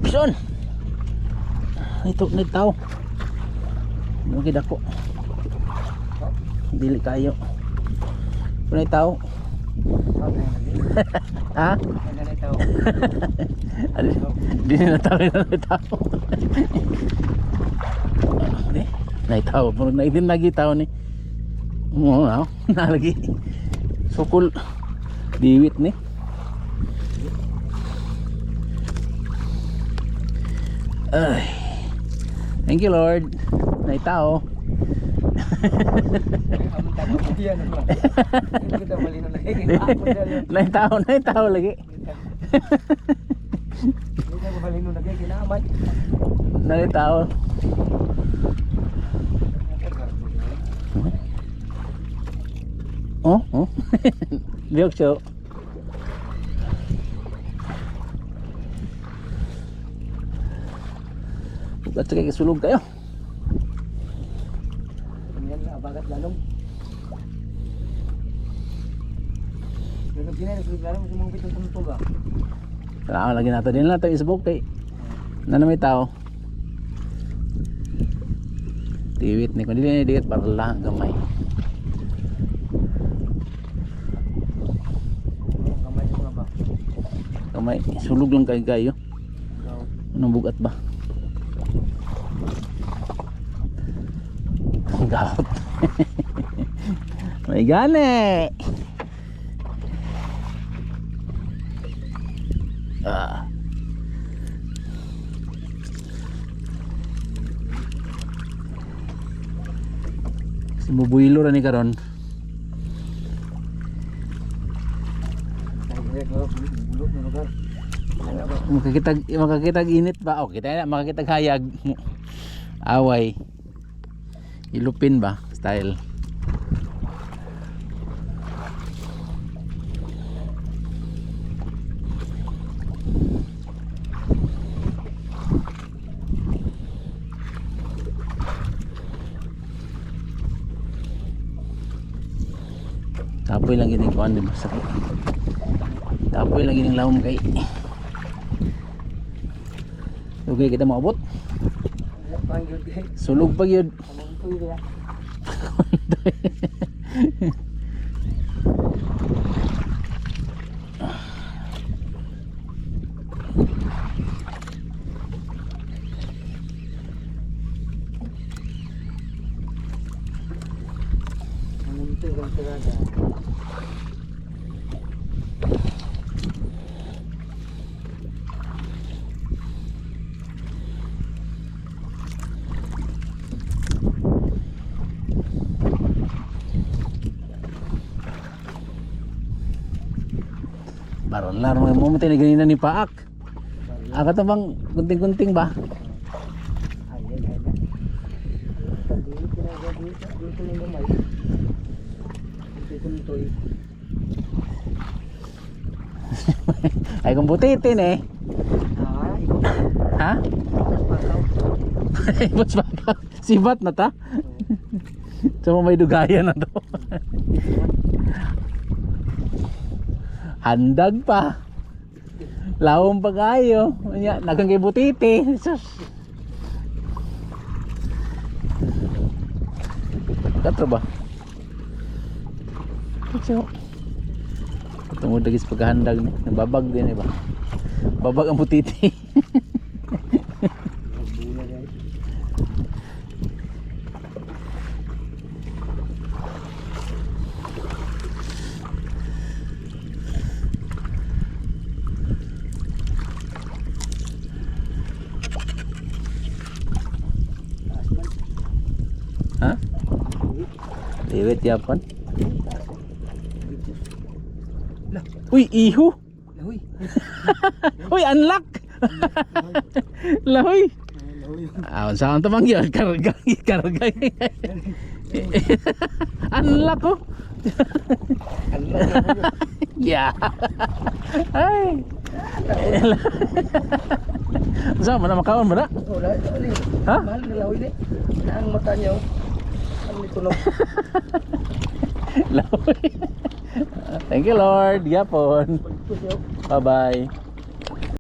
Action! Ito ni tao. Mungkin dako. Dili kayo. Punay tao. Ha? Di na tao na tao. Nay tao, puro na idin lagi tao ni. Mo na lagi. Sukul diwit ni. Ay. Thank you Lord. Nay tao. Nay tao lagi. Nay tao. Oh. Liok siyo. Bukat sa kaya sulog kayo. Yan na, bagat lalong. Pero ginay, sulog lalong, kasi mga bitong tumutog ah. Kailangan lagi natin din lang ito isbog kay na may tao. Diwit ni kundi ni diwit para lang gamay. Kamay sulog lang kay gayo. Anong bugat ba? Gawat. May gani. Si Bubuilo ra ni karon. Makakitag init ba? Oh, kita na makakitag hayag. Away. Ilupin ba style? Tapoy lang gining kuan di masakit. Tapoy lang gining lawom kay. Okay kita maabot. Sulog pa gyud. Baron laro mo matay na ganina ni Paak. Aka to bang kunting-kunting ba? Ay kung butitin eh. Ha? Ibas baka sibat na ta. So may dugayan na to. Handag pa. Lawom pa kayo. Nagang kay butiti. Sus. Katro ba? So, tungod dagis paghandag ni. Nababag din ba? Babag ang butiti. Ha? Liwit yapon. Uy, iho. Lahoy. Uy, unlock. Lahoy. Saan to mang yun? Karga. Unlock ko. Yeah. Ay. Saan mo na makaon mo na? Ha? Mahal na lahoy ni. Ang mata niya oh. Ang litunog. Lahoy. Thank you Lord. Yapon. Bye bye.